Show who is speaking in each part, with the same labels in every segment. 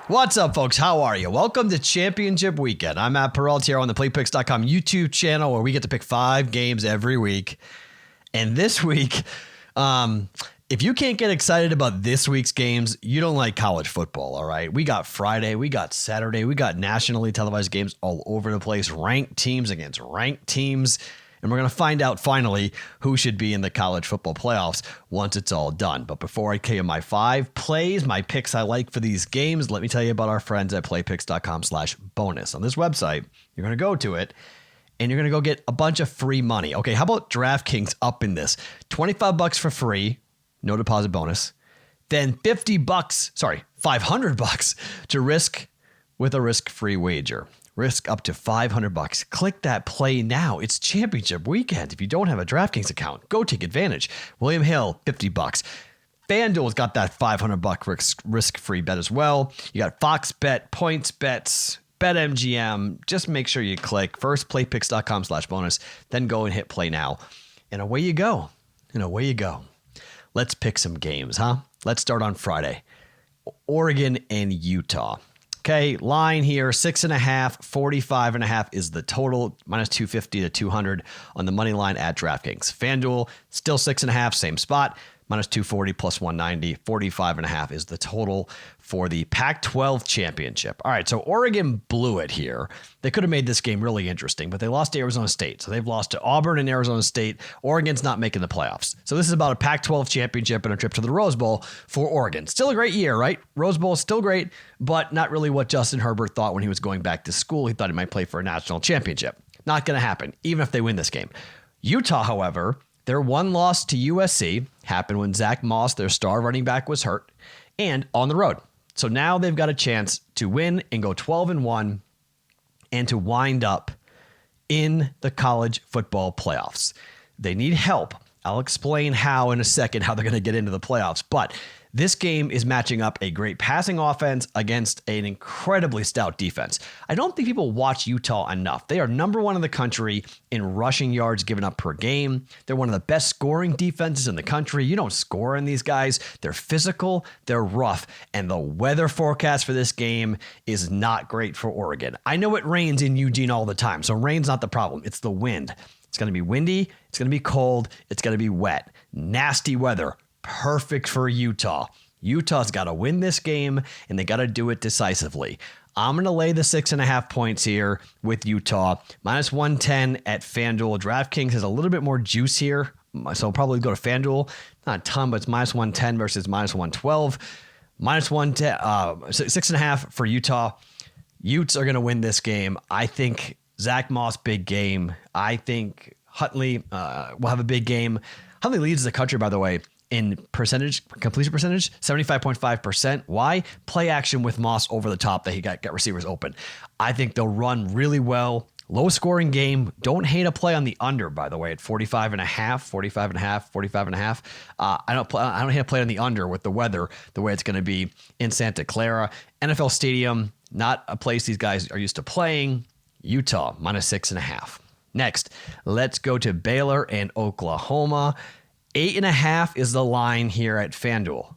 Speaker 1: What's up, folks? How are you? Welcome to Championship Weekend. I'm at Perrault here on the PlayPicks.com YouTube channel where we get to pick 5 games every week. And this week, if you can't get excited about this week's games, you don't like college football, all right? We got Friday, we got Saturday, we got nationally televised games all over the place, ranked teams against ranked teams. And we're going to find out finally who should be in the college football playoffs once it's all done. But before I tell you my 5 plays, my picks I like for these games, let me tell you about our friends at playpicks.com/bonus. On this website, you're going to go to it and you're going to go get a bunch of free money. Okay, how about DraftKings up in this? $25 for free, no deposit bonus. Then $500 to risk with a risk-free wager. Risk up to $500. Click that play now. It's championship weekend. If you don't have a DraftKings account, go take advantage. William Hill, $50. FanDuel's got that $500 risk-free bet as well. You got Fox Bet, Points Bets, BetMGM. Just make sure you click first playpicks.com/bonus, then go and hit play now. And away you go. Let's pick some games, huh? Let's start on Friday. Oregon and Utah. Okay, line here, 6.5, 45.5 is the total, minus 250 to 200 on the money line at DraftKings. FanDuel, still 6.5, same spot, minus 240 plus 190, 45.5 is the total for the Pac-12 championship. All right, so Oregon blew it here. They could have made this game really interesting, but they lost to Arizona State. So they've lost to Auburn and Arizona State. Oregon's not making the playoffs. So this is about a Pac-12 championship and a trip to the Rose Bowl for Oregon. Still a great year, right? Rose Bowl is still great, but not really what Justin Herbert thought when he was going back to school. He thought he might play for a national championship. Not going to happen, even if they win this game. Utah, however, their one loss to USC happened when Zach Moss, their star running back, was hurt, and on the road. So now they've got a chance to win and go 12-1 and to wind up in the college football playoffs. They need help. I'll explain how in a second, how they're going to get into the playoffs. But this game is matching up a great passing offense against an incredibly stout defense. I don't think people watch Utah enough. They are number 1 in the country in rushing yards given up per game. They're one of the best scoring defenses in the country. You don't score in these guys. They're physical, they're rough, and the weather forecast for this game is not great for Oregon. I know it rains in Eugene all the time, so rain's not the problem. It's the wind. It's going to be windy, it's going to be cold, it's going to be wet. Nasty weather. Perfect for Utah. Utah's got to win this game, and they got to do it decisively. I'm going to lay the 6.5 points here with Utah. Minus 110 at FanDuel. DraftKings has a little bit more juice here, so I'll probably go to FanDuel. Not a ton, but it's minus 110 versus minus 112. Minus 110, 6.5 for Utah. Utes are going to win this game. I think Zach Moss, big game. I think Huntley will have a big game. Huntley leads the country, by the way, in completion percentage, 75.5%. Why? Play action with Moss over the top that he got receivers open. I think they'll run really well. Low scoring game. Don't hate a play on the under, by the way, at 45.5. I don't hate a play on the under with the weather, the way it's going to be in Santa Clara. NFL Stadium, not a place these guys are used to playing. Utah, minus 6.5. Next, let's go to Baylor and Oklahoma. 8.5 is the line here at FanDuel.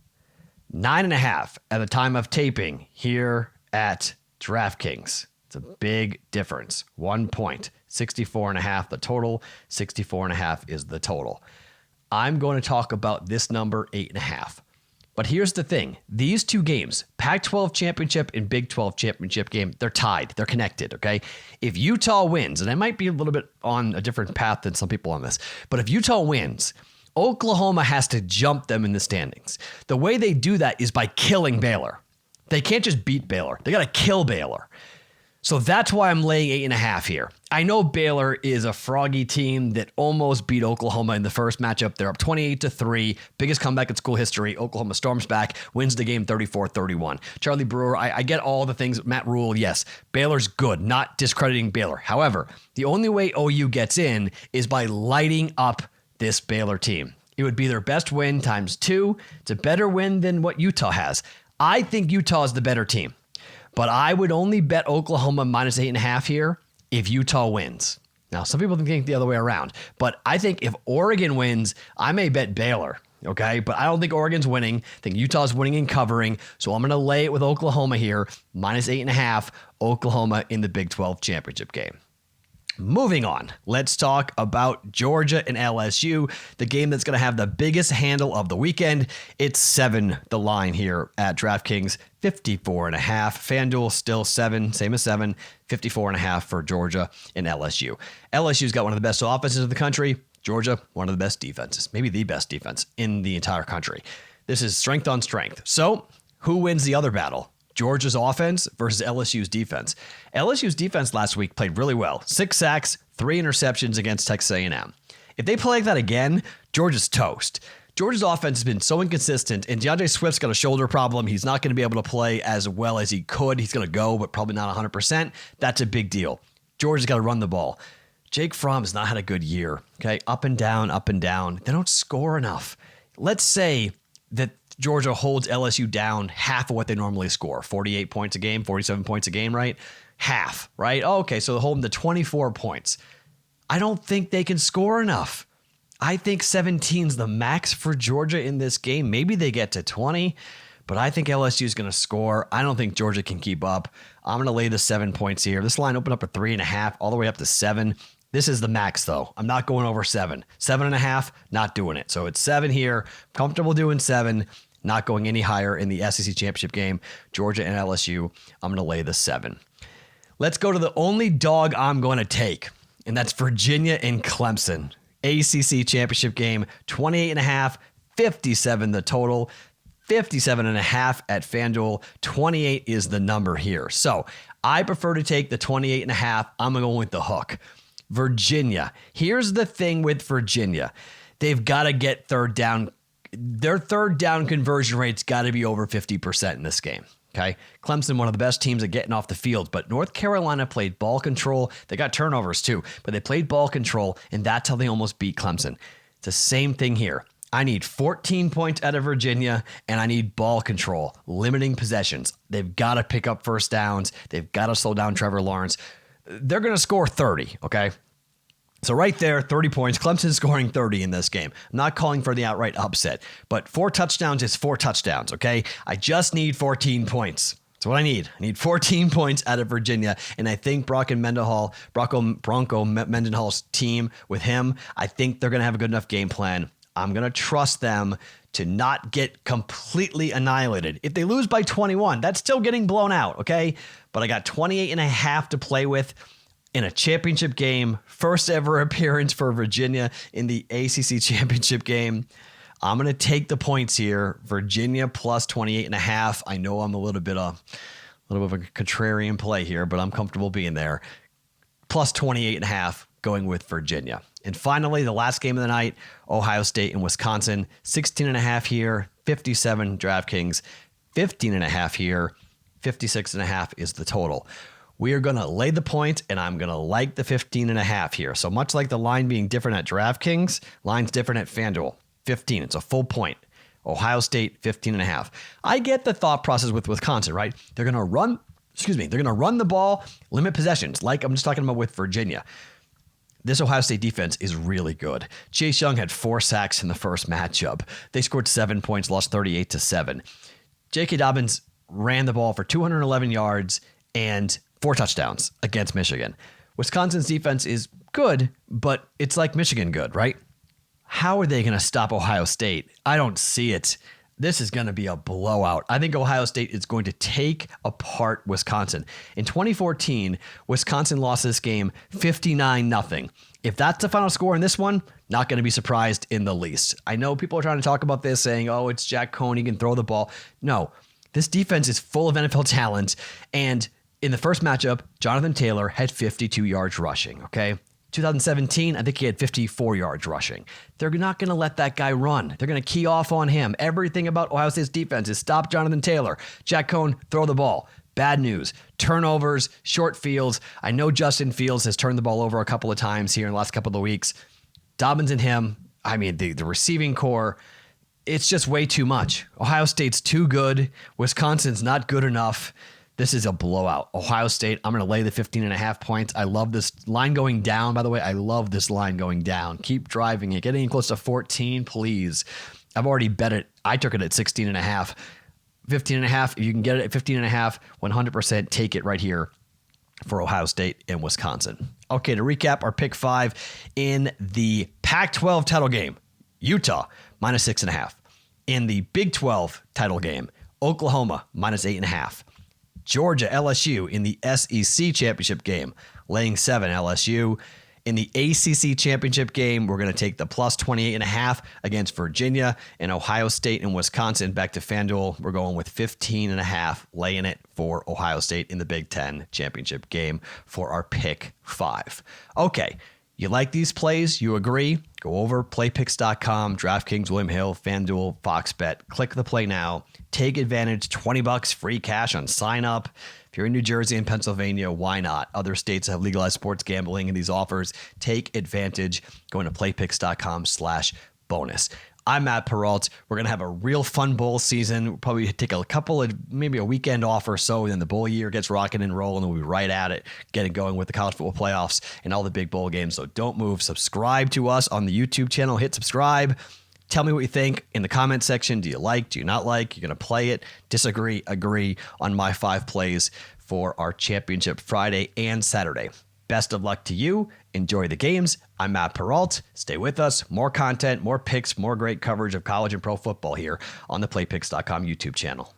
Speaker 1: 9.5 at the time of taping here at DraftKings. It's a big difference. 1 point. 64.5 the total. 64.5 is the total. I'm going to talk about this number, 8.5. But here's the thing. These two games, Pac-12 championship and Big 12 championship game, they're tied. They're connected, okay? If Utah wins, and I might be a little bit on a different path than some people on this, but if Utah wins, Oklahoma has to jump them in the standings. The way they do that is by killing Baylor. They can't just beat Baylor. They got to kill Baylor. So that's why I'm laying 8.5 here. I know Baylor is a froggy team that almost beat Oklahoma in the first matchup. They're up 28-3, biggest comeback in school history. Oklahoma storms back, wins the game 34-31. Charlie Brewer, I get all the things. Matt Rule, yes, Baylor's good, not discrediting Baylor. However, the only way OU gets in is by lighting up this Baylor team. It would be their best win times 2. It's a better win than what Utah has. I think Utah is the better team. But I would only bet Oklahoma minus 8.5 here if Utah wins. Now, some people think the other way around. But I think if Oregon wins, I may bet Baylor. okay? But I don't think Oregon's winning. I think Utah's winning and covering. So I'm going to lay it with Oklahoma here, -8.5, Oklahoma in the Big 12 championship game. Moving on, let's talk about Georgia and LSU, the game that's going to have the biggest handle of the weekend. It's 7, the line here at DraftKings, 54.5. FanDuel still 7, same as 7, 54.5 for Georgia and LSU. LSU's got one of the best offenses in the country. Georgia, one of the best defenses, maybe the best defense in the entire country. This is strength on strength. So who wins the other battle? Georgia's offense versus LSU's defense. LSU's defense last week played really well. 6 sacks, 3 interceptions against Texas A&M. If they play like that again, Georgia's toast. Georgia's offense has been so inconsistent, and DeAndre Swift's got a shoulder problem. He's not going to be able to play as well as he could. He's going to go, but probably not 100%. That's a big deal. Georgia's got to run the ball. Jake Fromm has not had a good year. Okay, up and down, up and down. They don't score enough. Let's say that Georgia holds LSU down half of what they normally score, 48 points a game, 47 points a game, right? Half, right? Oh, okay, so they hold them to 24 points. I don't think they can score enough. I think 17's the max for Georgia in this game. Maybe they get to 20, but I think LSU is going to score. I don't think Georgia can keep up. I'm going to lay the 7 points here. This line opened up at 3.5, all the way up to 7. This is the max, though. I'm not going over 7. 7.5, not doing it. So it's 7 here. Comfortable doing 7. Not going any higher in the SEC championship game. Georgia and LSU, I'm going to lay the 7. Let's go to the only dog I'm going to take, and that's Virginia and Clemson. ACC championship game, 28.5, 57 the total, 57.5 at FanDuel. 28 is the number here. So I prefer to take the 28.5. I'm going with the hook. Virginia. Here's the thing with Virginia. They've got to get third down. Their third down conversion rate's got to be over 50% in this game. Okay. Clemson, one of the best teams at getting off the field, but North Carolina played ball control. They got turnovers too, but they played ball control, and that's how they almost beat Clemson. It's the same thing here. I need 14 points out of Virginia, and I need ball control, limiting possessions. They've got to pick up first downs. They've got to slow down Trevor Lawrence. They're going to score 30, okay? So right there, 30 points. Clemson's scoring 30 in this game. I'm not calling for the outright upset, but 4 touchdowns is 4 touchdowns, okay? I just need 14 points. That's what I need. I need 14 points out of Virginia, and I think Bronco Mendenhall's team with him, I think they're going to have a good enough game plan. I'm going to trust them to not get completely annihilated. If they lose by 21, that's still getting blown out, okay? But I got 28.5 to play with in a championship game. First ever appearance for Virginia in the ACC championship game. I'm going to take the points here. Virginia plus 28.5. I know I'm a little bit of a contrarian play here, but I'm comfortable being there. Plus 28.5 going with Virginia. And finally, the last game of the night, Ohio State and Wisconsin. 16.5 here, 57 DraftKings, 15.5 here, 56.5 is the total. We are going to lay the points, and I'm going to like the 15.5 here. So much like the line being different at DraftKings, line's different at FanDuel. 15, it's a full point. Ohio State, 15.5. I get the thought process with Wisconsin, right? They're going to run the ball, limit possessions, like I'm just talking about with Virginia. This Ohio State defense is really good. Chase Young had 4 sacks in the first matchup. They scored 7 points, lost 38-7. J.K. Dobbins ran the ball for 211 yards and 4 touchdowns against Michigan. Wisconsin's defense is good, but it's like Michigan good, right? How are they going to stop Ohio State? I don't see it. This is going to be a blowout. I think Ohio State is going to take apart Wisconsin. In 2014, Wisconsin lost this game 59-0. If that's the final score in this one, not going to be surprised in the least. I know people are trying to talk about this saying, oh, it's Jack Cohn, he can throw the ball. No, this defense is full of NFL talent. And in the first matchup, Jonathan Taylor had 52 yards rushing, okay? 2017, I think he had 54 yards rushing. They're not going to let that guy run. They're going to key off on him. Everything about Ohio State's defense is stop Jonathan Taylor. Jack Cohn, throw the ball. Bad news. Turnovers, short fields. I know Justin Fields has turned the ball over a couple of times here in the last couple of weeks. Dobbins and him, I mean, the receiving core, it's just way too much. Ohio State's too good. Wisconsin's not good enough. This is a blowout. Ohio State, I'm going to lay the 15.5 points. I love this line going down, by the way. I love this line going down. Keep driving it. Getting close to 14, please. I've already bet it. I took it at 16 and a half. 15 and a half. If you can get it at 15 and a half, 100% take it right here for Ohio State and Wisconsin. Okay, to recap our pick 5 in the Pac-12 title game, Utah minus 6.5. In the Big 12 title game, Oklahoma minus 8.5. Georgia LSU in the SEC championship game, laying 7 LSU. In the ACC championship game, we're going to take the plus 28.5 against Virginia, and Ohio State and Wisconsin. Back to FanDuel, we're going with 15.5, laying it for Ohio State in the Big Ten championship game for our pick 5. Okay, you like these plays? You agree? Go over playpicks.com, DraftKings, William Hill, FanDuel, Fox Bet. Click the play now. Take advantage. $20 free cash on sign up. If you're in New Jersey and Pennsylvania, why not? Other states have legalized sports gambling, and these offers. Take advantage. Going to playpicks.com/bonus. I'm Matt Perrault. We're going to have a real fun bowl season. We'll probably take a couple of, maybe a weekend off or so. Then the bowl year gets rocking and rolling, and we'll be right at it, getting going with the college football playoffs and all the big bowl games. So don't move. Subscribe to us on the YouTube channel. Hit subscribe. Tell me what you think in the comment section. Do you like? Do you not like? You're going to play it? Disagree? Agree on my 5 plays for our championship Friday and Saturday. Best of luck to you. Enjoy the games. I'm Matt Perrault. Stay with us. More content, more picks, more great coverage of college and pro football here on the playpicks.com YouTube channel.